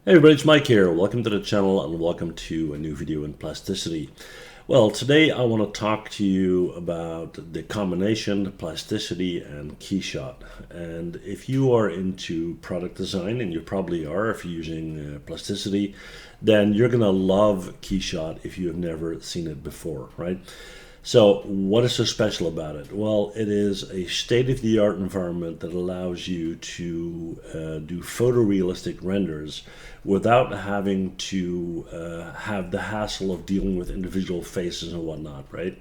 Hey everybody, it's Mike here. Welcome to the channel and welcome to a new video in plasticity. Well, today I want to talk to you about the combination plasticity and keyshot. And if you are into product design, and you probably are if you're using plasticity, then you're going to love keyshot if you have never seen it before, right? So what is so special about it? Well, it is a state-of-the-art environment that allows you to do photorealistic renders without having to have the hassle of dealing with individual faces and whatnot, right?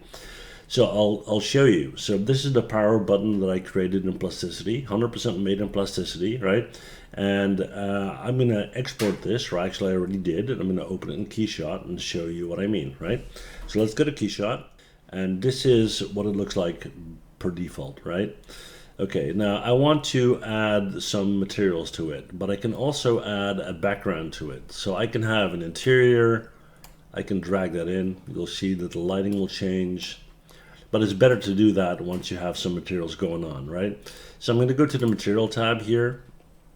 So I'll show you. So this is the power button that I created in plasticity, 100% made in plasticity, right? And I'm going to export this, or actually I already did, and I'm going to open it in Keyshot and show you what I mean, right? So let's go to Keyshot. And this is what it looks like per default, right? Okay, now I want to add some materials to it, but I can also add a background to it. So I can have an interior, I can drag that in. You'll see that the lighting will change, but it's better to do that once you have some materials going on, right? So I'm going to go to the material tab here,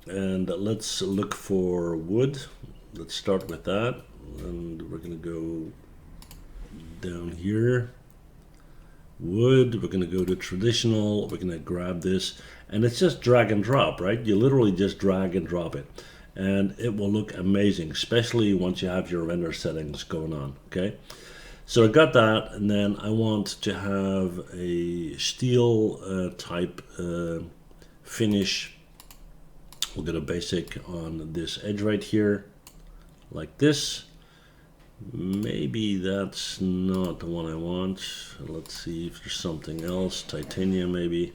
and let's look for wood. Let's start with that, and we're going to go down here. Wood, we're going to go to traditional, we're going to grab this, and it's just drag and drop, right? You literally just drag and drop it, and it will look amazing, especially once you have your render settings going on, okay? So I got that, and then I want to have a steel type finish. We'll get a basic on this edge right here, like this. Maybe that's not the one I want. Let's see if there's something else. Titanium maybe.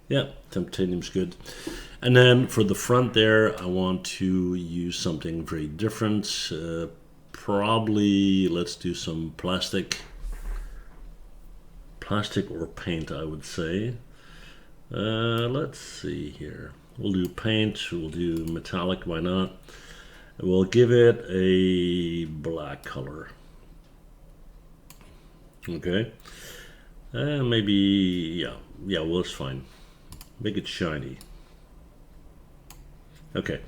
Yeah, titanium's good. And then for the front there, I want to use something very different. Probably let's do some plastic or paint, I would say. Let's see here. We'll do paint, we'll do metallic, why not? We'll give it a black color. Okay. Maybe, yeah, well, it's fine. Make it shiny. Okay.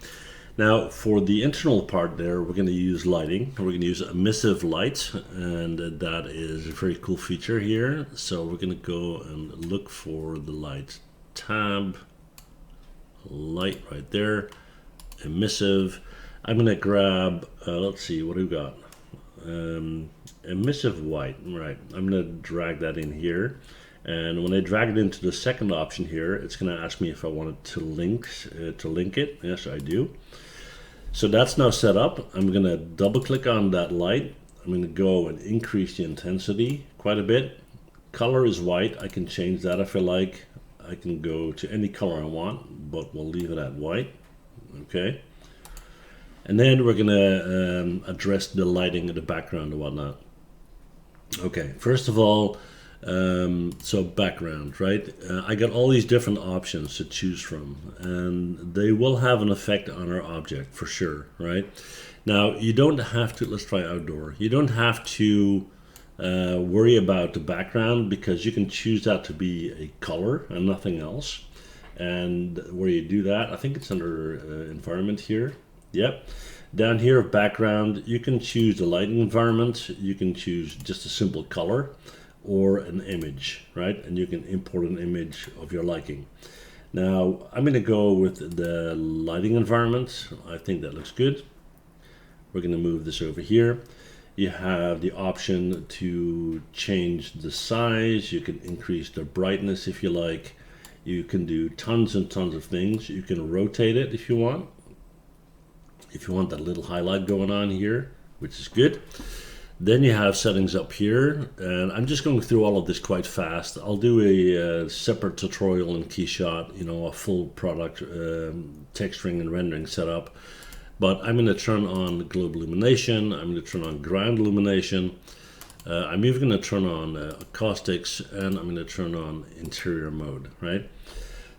Now, for the internal part there, we're going to use lighting. We're going to use emissive light, and that is a very cool feature here. So we're going to go and look for the light tab, light right there, emissive. I'm going to grab, let's see, what do we got? Emissive white, right. I'm going to drag that in here. And when I drag it into the second option here, it's going to ask me if I want it to link it. Yes, I do. So that's now set up. I'm going to double click on that light. I'm going to go and increase the intensity quite a bit. Color is white. I can change that if I like. I can go to any color I want, but we'll leave it at white. Okay. And then we're going to address the lighting in the background and whatnot. Okay, first of all, so background, right? I got all these different options to choose from, and they will have an effect on our object for sure, right? Now, you don't have to, let's try outdoor. You don't have to worry about the background because you can choose that to be a color and nothing else. And where you do that, I think it's under environment here. Yep. Down here, background, you can choose the lighting environment. You can choose just a simple color or an image, right? And you can import an image of your liking. Now, I'm going to go with the lighting environment. I think that looks good. We're going to move this over here. You have the option to change the size. You can increase the brightness if you like. You can do tons and tons of things. You can rotate it if you want. If you want that little highlight going on here, which is good. Then you have settings up here, and I'm just going through all of this quite fast. I'll do a separate tutorial in Keyshot, you know, a full product texturing and rendering setup. But I'm going to turn on global illumination. I'm going to turn on ground illumination. I'm even going to turn on acoustics, and I'm going to turn on interior mode, right?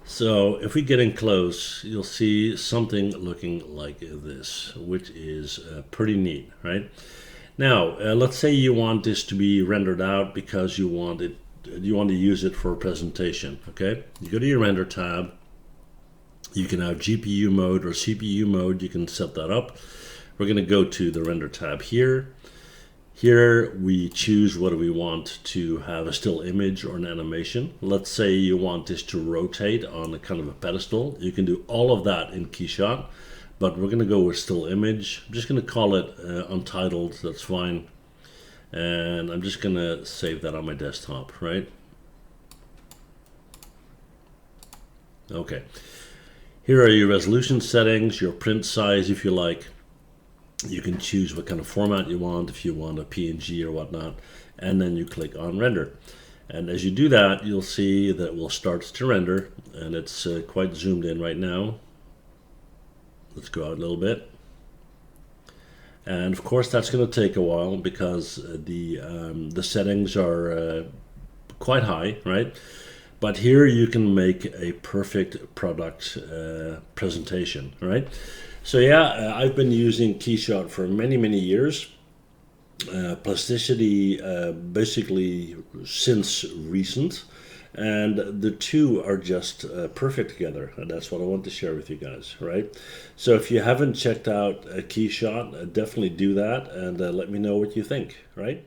So if we get in close, you'll see something looking like this, which is pretty neat, right? Now, let's say you want this to be rendered out because you want to use it for a presentation, okay? You go to your render tab, You can have GPU mode or CPU mode. You can set that up. We're going to go to the render tab here. Here we choose whether we want to have a still image or an animation. Let's say you want this to rotate on a kind of a pedestal. You can do all of that in KeyShot, but we're going to go with still image. I'm just going to call it untitled. That's fine. And I'm just going to save that on my desktop, right? Okay. Here are your resolution settings, your print size if you like. You can choose what kind of format you want, if you want a PNG or whatnot, and then you click on render. And as you do that, you'll see that it will start to render, and it's quite zoomed in right now. Let's go out a little bit. And of course that's going to take a while because the settings are quite high, right? But here you can make a perfect product presentation, right? So yeah, I've been using KeyShot for many, many years. Plasticity basically since recent. And the two are just perfect together. And that's what I want to share with you guys, right? So if you haven't checked out KeyShot, definitely do that and let me know what you think, right?